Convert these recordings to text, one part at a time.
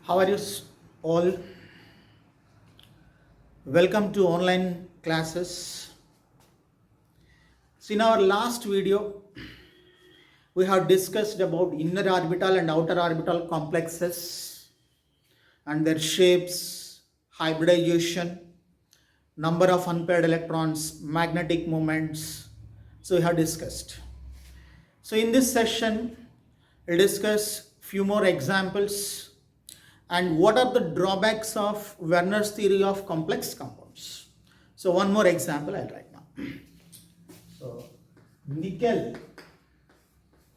How are you all? Welcome to online classes. So in our last video, we have discussed about inner orbital and outer orbital complexes and their shapes, hybridization, number of unpaired electrons, magnetic moments. So we have discussed. So in this session, we'll discuss few more examples and what are the drawbacks of Werner's theory of complex compounds. So one more example I'll write now. So nickel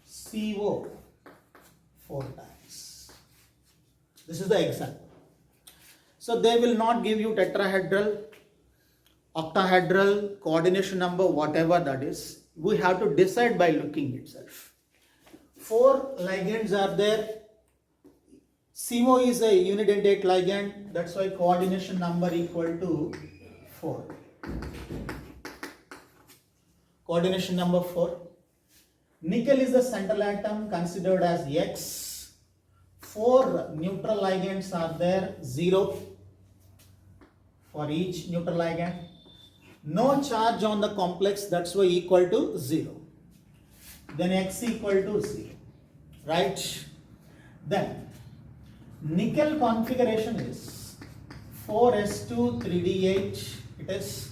CO 4 times. This is the example. So they will not give you tetrahedral, octahedral, coordination number, whatever that is. We have to decide by looking itself. 4 ligands are there. CO is a unidentate ligand, that's why coordination number equal to 4. Coordination number 4. Nickel is the central atom considered as X. 4 neutral ligands are there, 0 for each neutral ligand. No charge on the complex, that's why equal to 0. Then X equal to 0, right? Then nickel configuration is 4s2 3d8. It is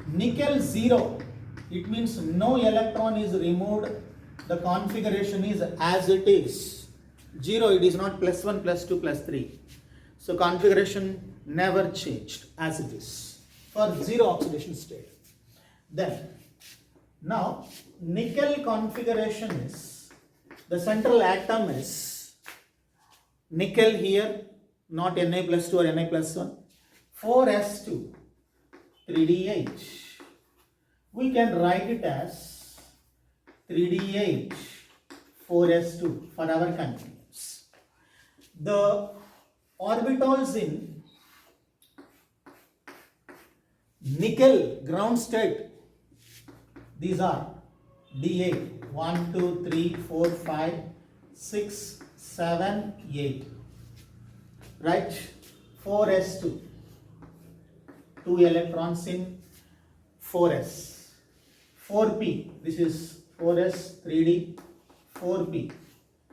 nickel 0. It means no electron is removed. The configuration is as it is. 0, it is not +1, +2, +3. So configuration never changed as it is for 0 oxidation state. Then now nickel configuration is the central atom is nickel here, not Na+2 or Na+1, 4s2 3d8. We can write it as 3d8 4s2 for our convenience. The orbitals in nickel ground state, these are d8, 1, 2, 3, 4, 5, 6, 7, 8, right? 4s2, 2 electrons in 4s, 4p, this is 4s, 3d, 4p,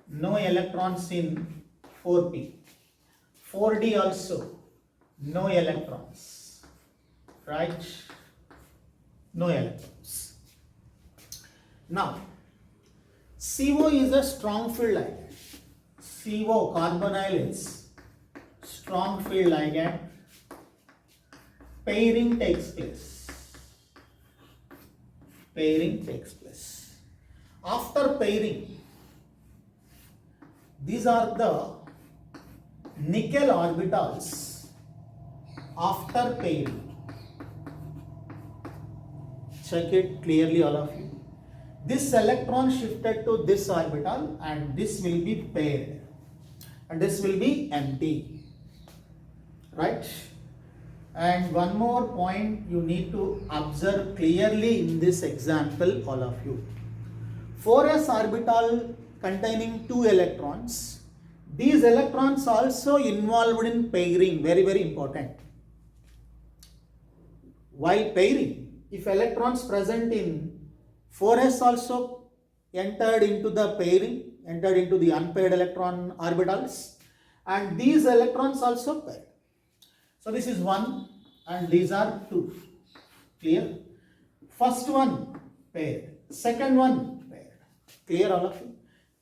no electrons in 4p, 4d also, no electrons, right? No electrons. Now, CO is a strong field ligand. CO, carbonyl is strong field ligand. Pairing takes place. Pairing takes place. After pairing, these are the nickel orbitals after pairing. Check it clearly, all of you. This electron shifted to this orbital and this will be paired. And this will be empty, right? And one more point you need to observe clearly in this example, all of you. 4s orbital containing 2 electrons. These electrons also involved in pairing, very, very important. While pairing, if electrons present in 4s also entered into the pairing, entered into the unpaired electron orbitals, and these electrons also paired. So this is 1 and these are 2. Clear? First one paired, second one paired. Clear, all of you?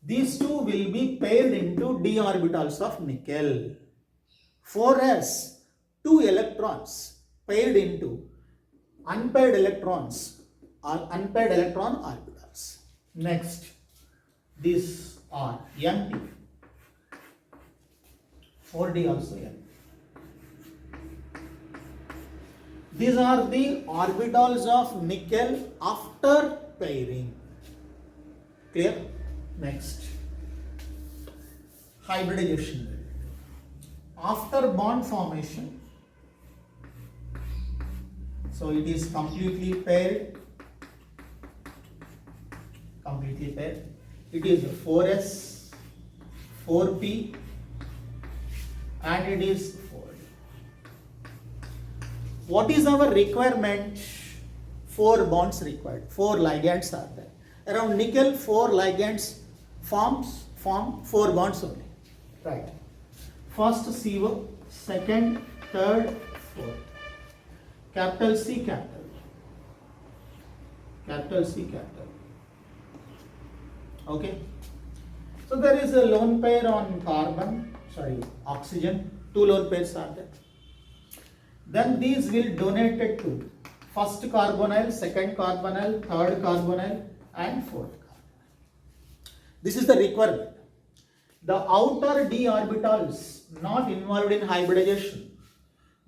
These two will be paired into d orbitals of nickel. 4s, 2 electrons paired into unpaired electrons or unpaired electron orbitals. Next, these are empty. 4d also empty. These are the orbitals of nickel after pairing. Clear? Next, hybridization. After bond formation, so it is completely paired. It is 4s, 4p, and it is 4d. What is our requirement? 4 bonds required, 4 ligands are there. Around nickel, 4 ligands form 4 bonds only. Right. First CO, second, third, fourth. Capital C, capital. Capital C, capital. Okay. So there is a lone pair on oxygen. 2 lone pairs are there. Then these will donate it to first carbonyl, second carbonyl, third carbonyl, and fourth carbonyl. This is the requirement. The outer d orbitals not involved in hybridization.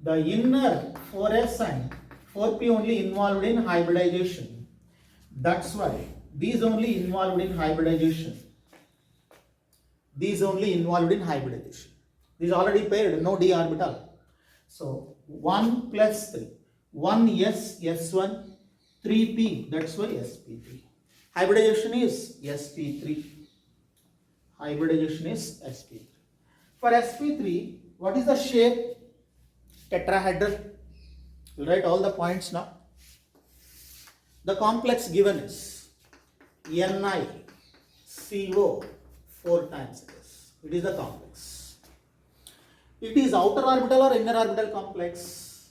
The inner 4s and 4p only involved in hybridization. That's why these only involved in hybridization. These only involved in hybridization. These already paired, no d orbital. So 1 plus 3. 1s, s1, 3p, that's why sp3. Hybridization is sp3. Hybridization is sp3. For sp3, what is the shape? Tetrahedral. We'll write all the points now. The complex given is NiCO 4 times this. It is the complex. It is outer orbital or inner orbital complex?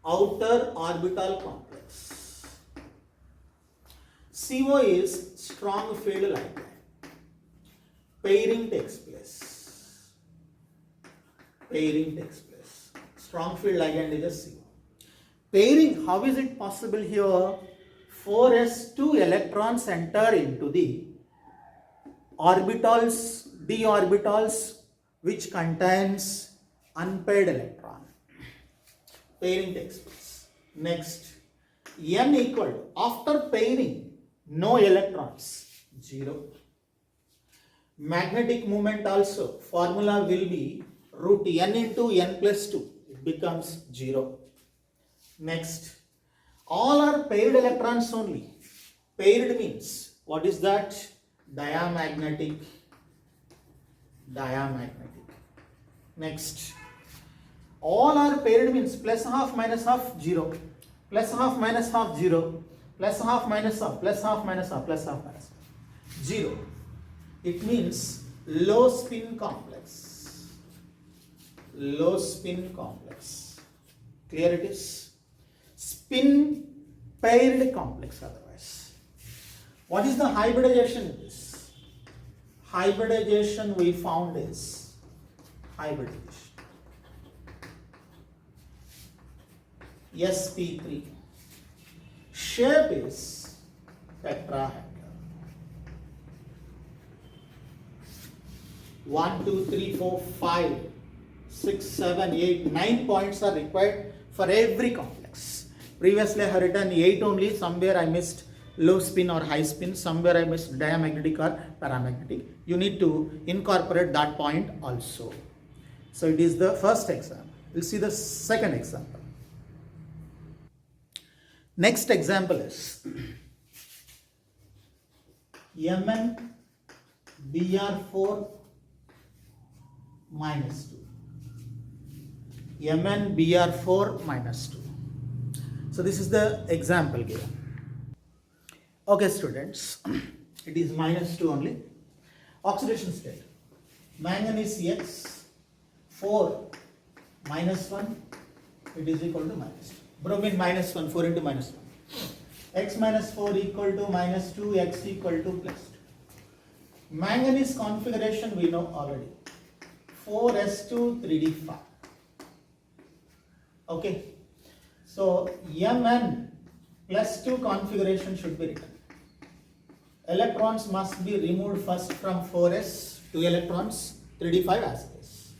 Outer orbital complex. CO is strong field ligand. Pairing takes place. Pairing takes place. Strong field ligand is a CO. Pairing, how is it possible here? 4s2 electrons enter into the orbitals, d orbitals, which contains unpaired electron. Pairing takes place. Next, n equal, after pairing, no electrons, 0. Magnetic moment also, formula will be root n into n plus 2, it becomes 0. Next, all are paired electrons only. Paired means, what is that? Diamagnetic. Diamagnetic. Next, all are paired means plus half minus half 0, plus half minus half 0, plus half minus half, plus half minus half, plus half minus half 0. It means low spin complex. Low spin complex. Clear it is? Spin paired complex otherwise. What is the hybridization in this? Hybridization we found is hybridization. sp3. Shape is tetrahedral. 1, 2, 3, 4, 5, 6, 7, 8, 9 points are required for every complex. Previously I have written 8 only, somewhere I missed low spin or high spin, somewhere I missed diamagnetic or paramagnetic. You need to incorporate that point also. So it is the first example. We'll see the second example. Next example is MnBr4 minus 2. MnBr4 minus 2. So this is the example given. Okay students, it is minus 2 only. Oxidation state. Manganese X 4 minus 1, it is equal to minus 2. Bromine minus 1, 4 into minus 1. X minus 4 equal to minus 2, X equal to plus 2. Manganese configuration we know already. 4s2 3d5. Okay. So Mn plus 2 configuration should be written. Electrons must be removed first from 4s, 2 electrons, 3d5 as it is.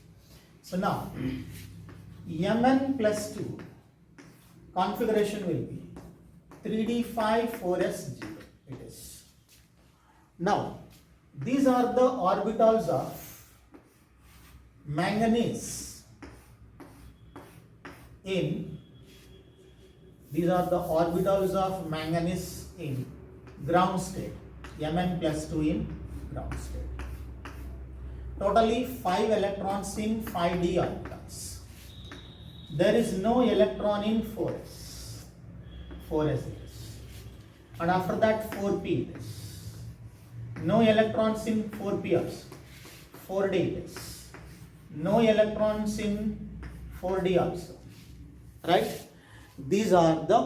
So now Mn plus 2 configuration will be 3d5 4s 0. It is. Now these are the orbitals of manganese in, these are the orbitals of manganese in ground state. Mn plus 2 in ground state. totally 5 electrons in 5d orbitals. There is no electron in 4s. 4s it is. And after that 4p it is. No electrons in 4p also. 4d it is. No electrons in 4d also. Right? These are the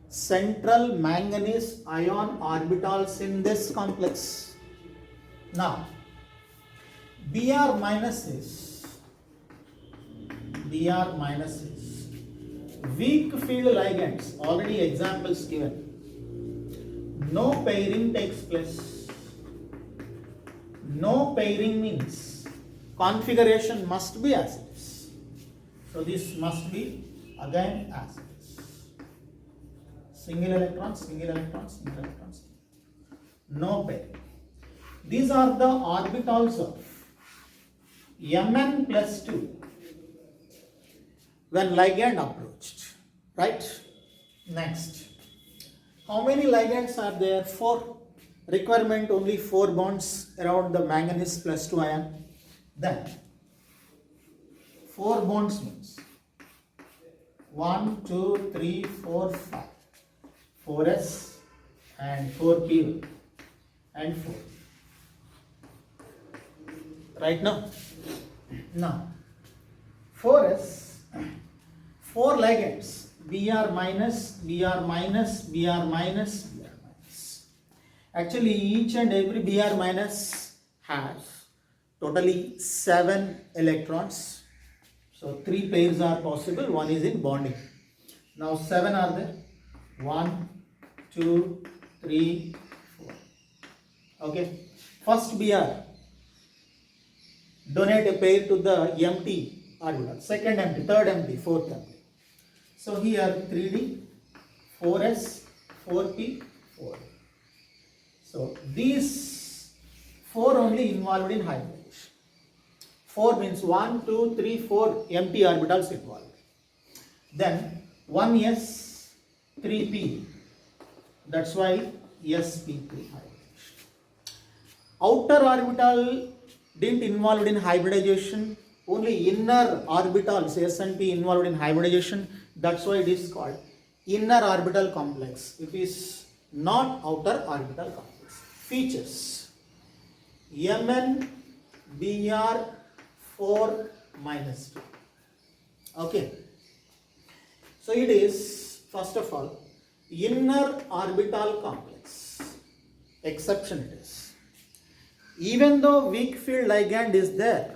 central manganese ion orbitals in this complex. Now, Br minus is weak field ligands, already examples given. No pairing takes place. No pairing means configuration must be as it is. So this must be again as it is. Single electrons, single electrons, single electrons. No pairing. These are the orbitals of Mn plus 2 when ligand approached. Right? Next. How many ligands are there? 4. Requirement only 4 bonds around the manganese plus 2 ion. Then 4 bonds means 1, 2, 3, 4, 5. 4s and 4p and 4. Right now? Now 4s, 4 ligands, Br minus, Br minus, Br minus, Br minus. Actually, each and every Br minus has totally 7 electrons. So 3 pairs are possible, 1 is in bonding. Now 7 are there. 1, 2, 3, 4. Okay. First Br, donate a pair to the empty orbital. Second empty, third empty, fourth empty. So here 3d, 4s, 4p, 4. So these 4 only involved in hybridization. 4 means 1, 2, 3, 4 empty orbitals involved. Then 1s, 3p. That's why sp3 hybridization. Outer orbital didn't involved in hybridization. Only inner orbitals s and p involved in hybridization. That's why it is called inner orbital complex. It is not outer orbital complex. Features: Mn Br 4 minus 2. Okay. So it is, first of all, inner orbital complex. Exception it is. Even though weak field ligand is there,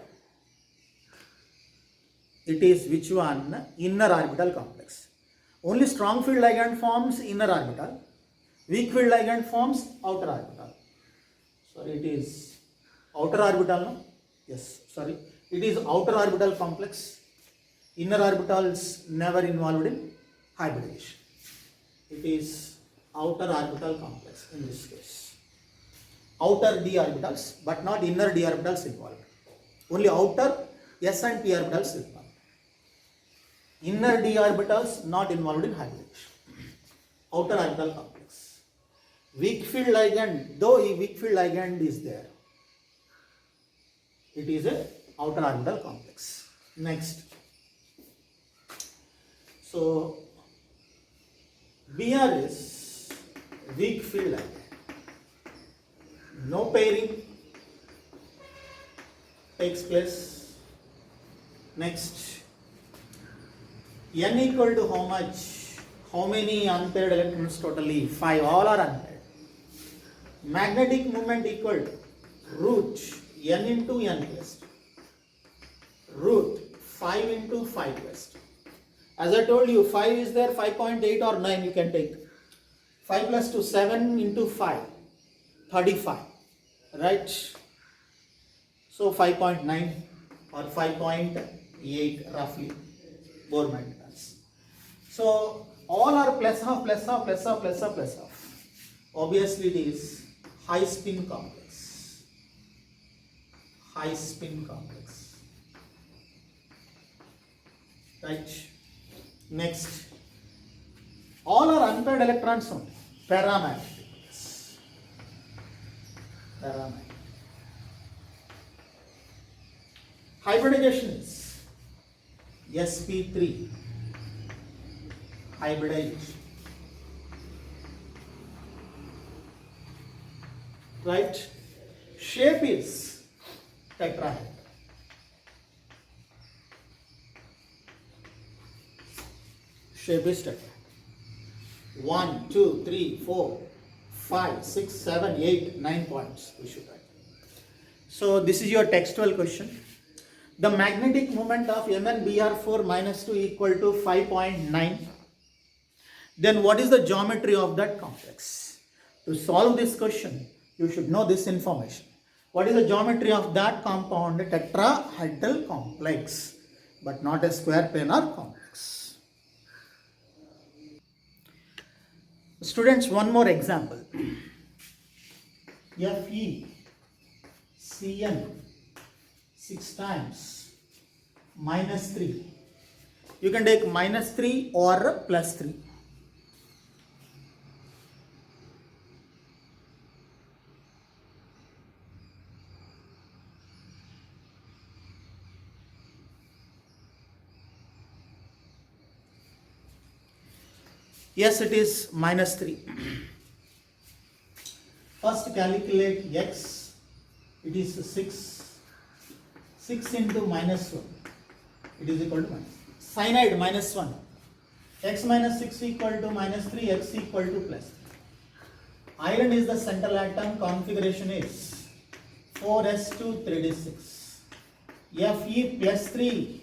it is which one? Inner orbital complex. Only strong field ligand forms inner orbital. Weak field ligand forms outer orbital. Sorry, it is outer orbital, no? Yes, sorry. It is outer orbital complex. Inner orbitals never involved in hybridization. It is outer orbital complex in this case. Outer d orbitals, but not inner d orbitals involved. Only outer s and p orbitals involved. Inner d orbitals not involved in hybridization. Outer orbital complex. Weak field ligand, though a weak field ligand is there, it is a outer orbital complex. Next. So Br is weak field ligand. No pairing takes place. Next. N equal to how much? How many unpaired electrons totally? 5. All are unpaired. Magnetic moment equal to root n into n plus 2. Root 5 into 5 plus 2. As I told you, 5 is there, 5.8 or 9 you can take. 5 plus 2, 7 into 5, 35. Right? So 5.9 or 5.8 roughly. Bohr magnetons. So all are plus half, plus half, plus half, plus half, plus half. Obviously it is high spin complex. High spin complex. Right? Next. All are unpaired electrons only. Paramagnetic. Paramagnetic. Hybridization is sp3 hybridization, right? Shape is tetrahedral. Shape is tetrahedral. 1, 2, 3, 4, 5, 6, 7, 8, 9 points we should write. So this is your textual question. The magnetic moment of MnBr4 minus 2 equal to 5.9. Then what is the geometry of that complex? To solve this question, you should know this information. What is the geometry of that compound? Tetrahedral complex, but not a square planar complex. Students, one more example. FeCN 6 times minus 3. You can take minus 3 or plus 3. Yes, it is minus 3. First calculate x. It is 6. 6 into minus 1. It is equal to minus. Cyanide minus 1. X minus 6 equal to minus 3. X equal to plus 3. Iron is the central atom. Configuration is 4s2 3d6. Fe plus 3.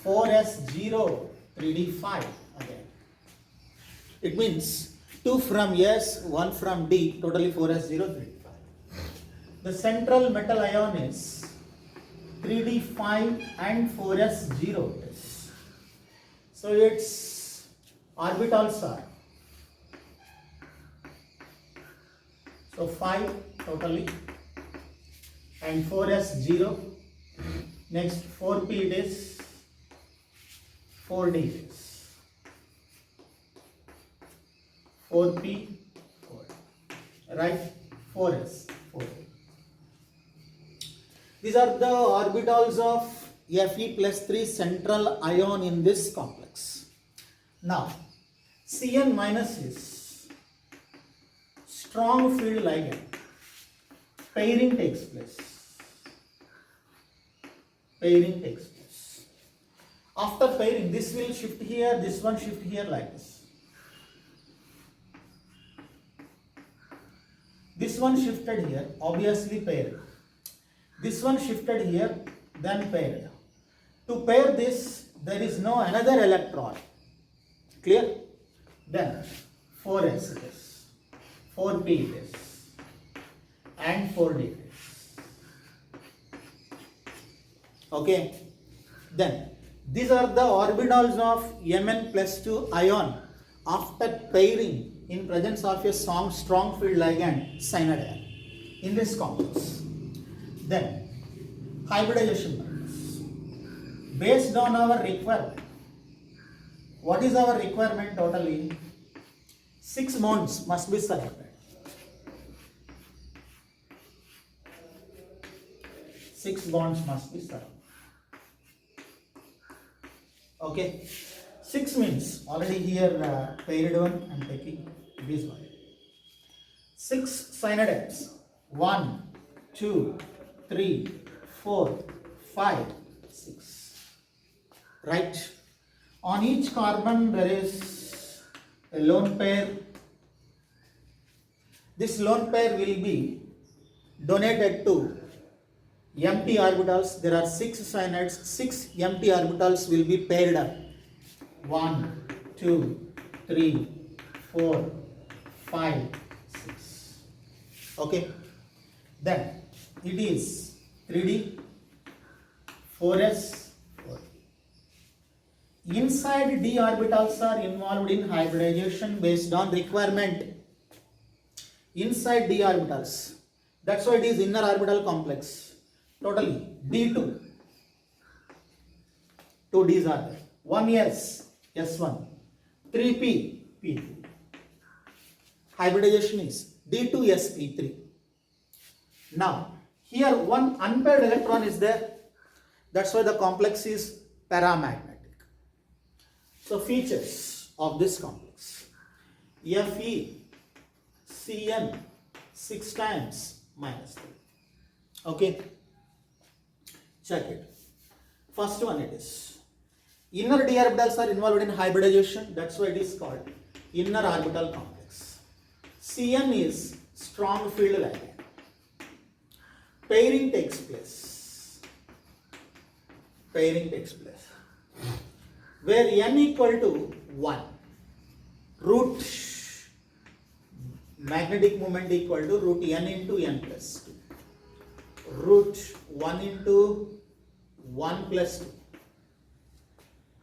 4s0 3d5 again. It means 2 from S, 1 from D, totally 4s0 3d5. The central metal ion is 3d5 and 4s0. So its orbitals are, so 5 totally and 4s0. Next 4p it is, 4d it is. 4p, 4, right? 4s, 4. These are the orbitals of Fe plus 3 central ion in this complex. Now, Cn minus is strong field ligand. Pairing takes place. Pairing takes place. After pairing, this will shift here, this one shift here like this. This one shifted here, obviously paired. This one shifted here, then paired. To pair this, there is no another electron. Clear? Then 4s it is, 4p it is, and 4d it is. Okay? Then these are the orbitals of Mn plus 2 ion after pairing in presence of a strong field ligand cyanide ion in this complex. Then hybridization methods. Based on our requirement, what is our requirement totally? 6 bonds must be surrounded. 6 bonds must be surrounded. Okay. 6 means already here paired one I am taking this one. 6 cyanides. 1, 2, 3, 4, 5, 6. Right? On each carbon there is a lone pair. This lone pair will be donated to empty orbitals. There are 6 cyanides. 6 empty orbitals will be paired up. 1, 2, 3, 4, 5, 6. Okay. Then it is 3D, 4s, 4. Inside d orbitals are involved in hybridization based on requirement. Inside d orbitals. That's why it is inner orbital complex. Totally d2. 2 d's are there. 1s, s1. 3p, p2. Hybridization is d2sp3. Now, here one unpaired electron is there. That's why the complex is paramagnetic. So features of this complex: FeCN 6 times minus 3. Okay, check it. First one, it is inner d orbitals are involved in hybridization. That's why it is called inner orbital complex. Cn is strong field ligand. Pairing takes place. Pairing takes place where n equal to 1. Root magnetic moment equal to root n into n plus 2. Root 1 into 1 plus 2.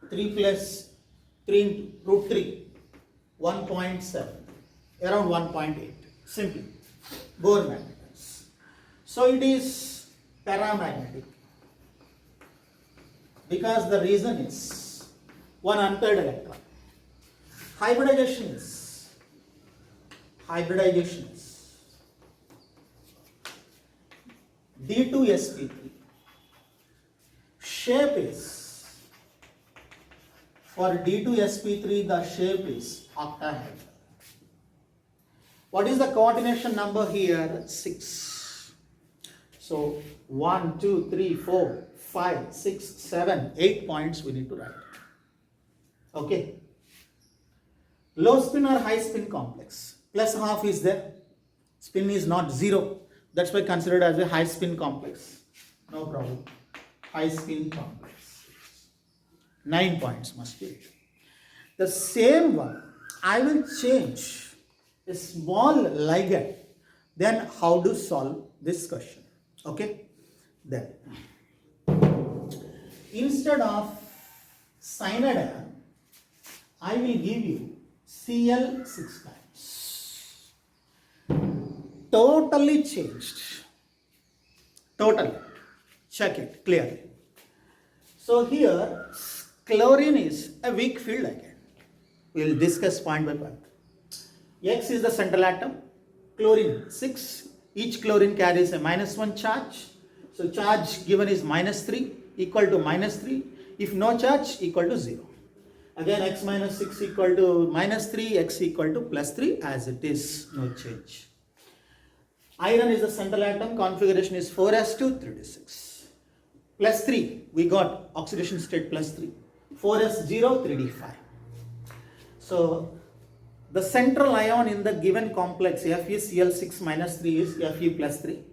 3 plus 3 into root 3. 1.7. Around 1.8. Simply. Bohr magnetons. So it is paramagnetic. Because the reason is one unpaired electron. Hybridization is D2sp3. Shape is, for D2sp3 the shape is octahedral. What is the coordination number here? 6. So 1, 2, 3, 4, 5, 6, 7, 8 points we need to write. Okay. Low spin or high spin complex. Plus half is there. Spin is not 0. That's why considered as a high spin complex. No problem. High spin complex. 9 points must be. The same one, I will change a small ligand. Then how to solve this question? Okay. Then instead of cyanide, I will give you Cl 6 times. Totally changed. Totally. Check it clearly. So here chlorine is a weak field ligand. We will discuss point by point. X is the central atom. Chlorine 6. Each chlorine carries a -1 charge. So charge given is -3 equal to -3. If no charge, equal to 0. Again x minus 6 equal to -3, x equal to +3 as it is, no change. Iron is the central atom, configuration is 4s2 3d6. +3, we got oxidation state +3. 4s0 3d5. So the central ion in the given complex FeCl6 minus 3 is Fe plus 3.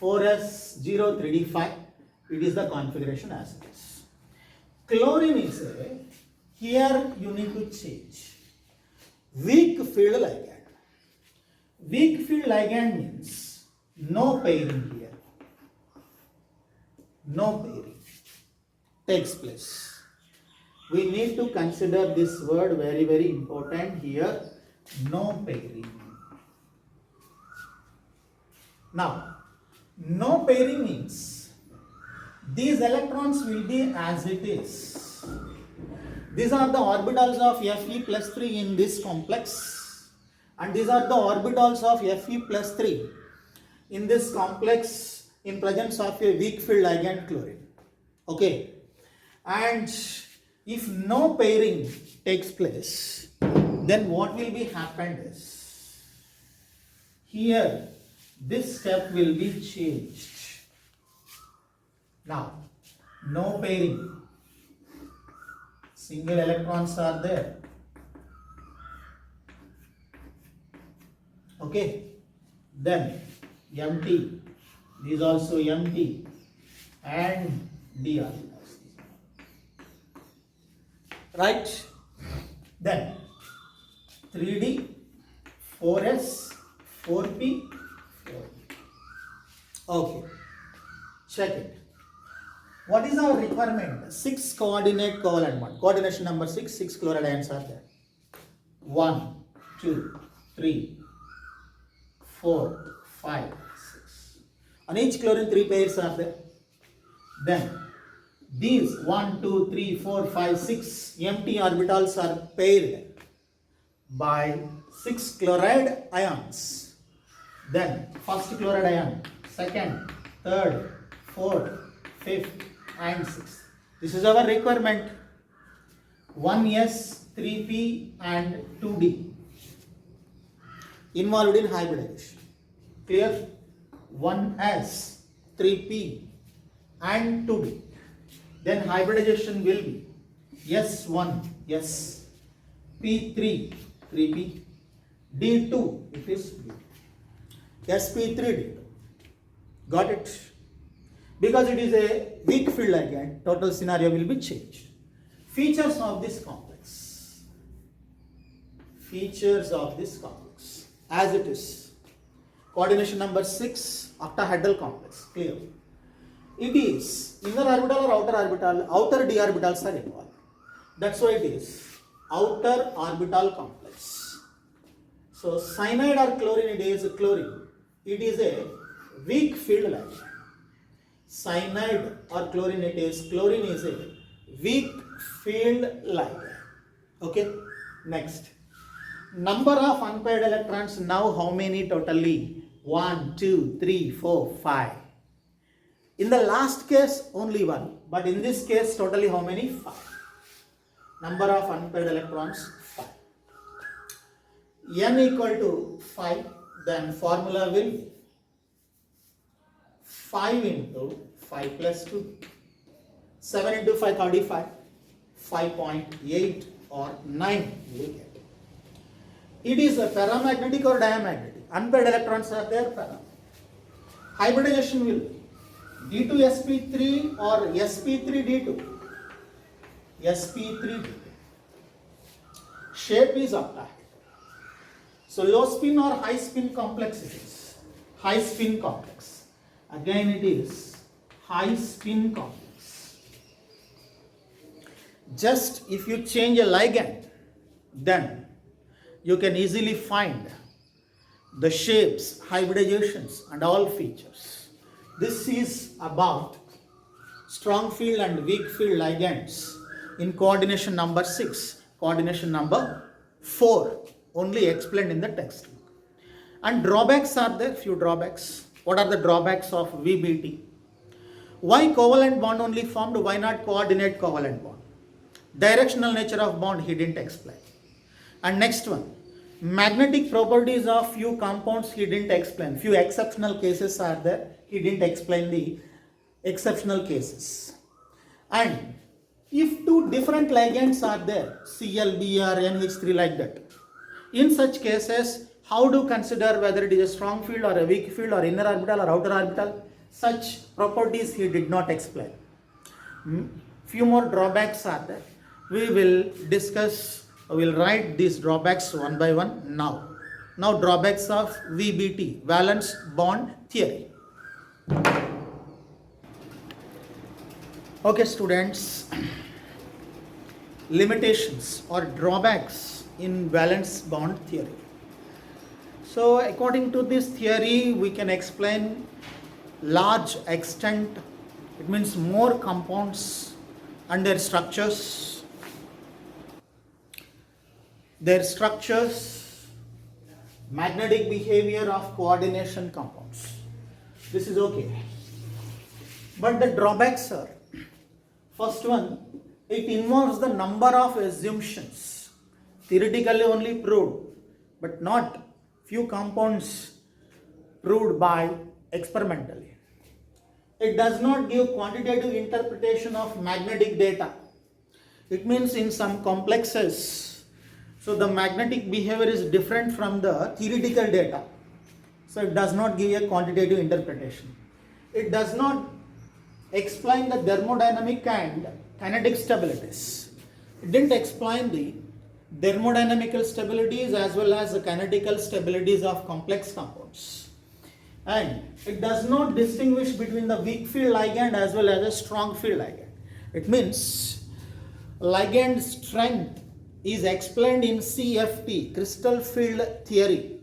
4s0 3d5, it is the configuration as it is. Chlorine is a, here you need to change. Weak field ligand. Weak field ligand means no pairing here. No pairing takes place. We need to consider this word very, very important here. No pairing. Now, no pairing means these electrons will be as it is. These are the orbitals of Fe plus 3 in this complex, and these are the orbitals of Fe plus 3 in this complex in presence of a weak field ligand chlorine. Okay, and if no pairing takes place, then what will be happened is here this step will be changed. Now, no pairing. Single electrons are there. Okay. Then empty. This is also empty. And D orbitals. Right? Then 3D, 4S, 4P, 4P. Okay. Check it. What is our requirement? 6 coordinate covalent bond. Coordination number 6, 6 chloride ions are there. 1, 2, 3, 4, 5, 6. On each chlorine 3 pairs are there. Then these 1, 2, 3, 4, 5, 6 empty orbitals are paired by 6 chloride ions. Then first chloride ion, second, third, fourth, fifth, and 6. This is our requirement. 1s, 3p and 2d involved in hybridization. Clear? 1s, 3p and 2d. Then hybridization will be s1, yes, p3, 3p, d2, it is d2. sp3, d2. Got it? Because it is a weak field ligand, total scenario will be changed. Features of this complex. Features of this complex as it is. Coordination number 6, octahedral complex. Clear? It is inner orbital or outer orbital? Outer d orbitals are involved. That's why it is outer orbital complex. So cyanide or chlorine, it is chlorine. It is a weak field ligand. Cyanide or chlorine, it is chlorine is a weak field ligand. Okay. Next, number of unpaired electrons. Now how many totally? 1, 2, 3, 4, 5. In the last case only 1, but in this case totally how many? 5. Number of unpaired electrons 5. N equal to 5, then formula will be 5 into 5 plus 2. 7 into 5, 35. 5.8 or 9 you get. It is a paramagnetic or diamagnetic. Unpaired electrons are there. Hybridization will be d2sp3 or sp3d2. sp3d2. Shape is octahedral. So low spin or high spin complex it is. High spin complex. Again it is high spin complex. Just if you change a ligand, then you can easily find the shapes, hybridizations and all features. This is about strong field and weak field ligands in coordination number 6, coordination number 4, only explained in the textbook. And drawbacks are there, few drawbacks. What are the drawbacks of VBT? Why covalent bond only formed? Why not coordinate covalent bond? Directional nature of bond he didn't explain. And next one, magnetic properties of few compounds he didn't explain. Few exceptional cases are there. He didn't explain the exceptional cases. And if two different ligands are there, Cl, Br, NH3 like that, in such cases, how to consider whether it is a strong field or a weak field or inner orbital or outer orbital? Such properties he did not explain. Few more drawbacks are there. We will discuss, we will write these drawbacks one by one now. Now drawbacks of VBT, valence bond theory. Okay students, limitations or drawbacks in valence bond theory. So according to this theory, we can explain large extent, it means more compounds and their structures, magnetic behavior of coordination compounds. This is okay. But the drawbacks are, first one, it involves the number of assumptions. Theoretically only proved, but not few compounds proved by experimentally. It does not give quantitative interpretation of magnetic data. It means in some complexes, so the magnetic behavior is different from the theoretical data. So it does not give a quantitative interpretation. It does not explain the thermodynamic and kinetic stabilities. It didn't explain the thermodynamical stabilities as well as the kinetical stabilities of complex compounds. And it does not distinguish between the weak field ligand as well as a strong field ligand. It means ligand strength is explained in CFT, crystal field theory.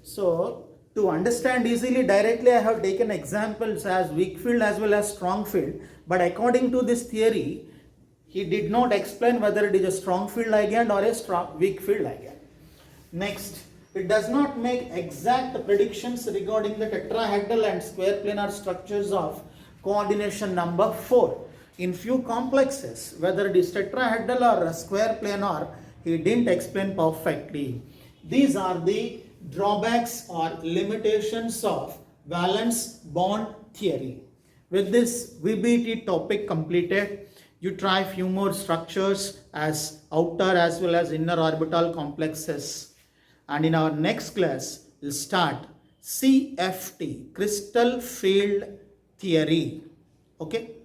So to understand easily directly, I have taken examples as weak field as well as strong field. But according to this theory, he did not explain whether it is a strong field ligand or a weak field ligand. Next, it does not make exact predictions regarding the tetrahedral and square planar structures of coordination number 4. In few complexes, whether it is tetrahedral or square planar, he didn't explain perfectly. These are the drawbacks or limitations of valence bond theory. With this VBT topic completed, you try few more structures as outer as well as inner orbital complexes. And in our next class, we'll start CFT, crystal field theory. Okay.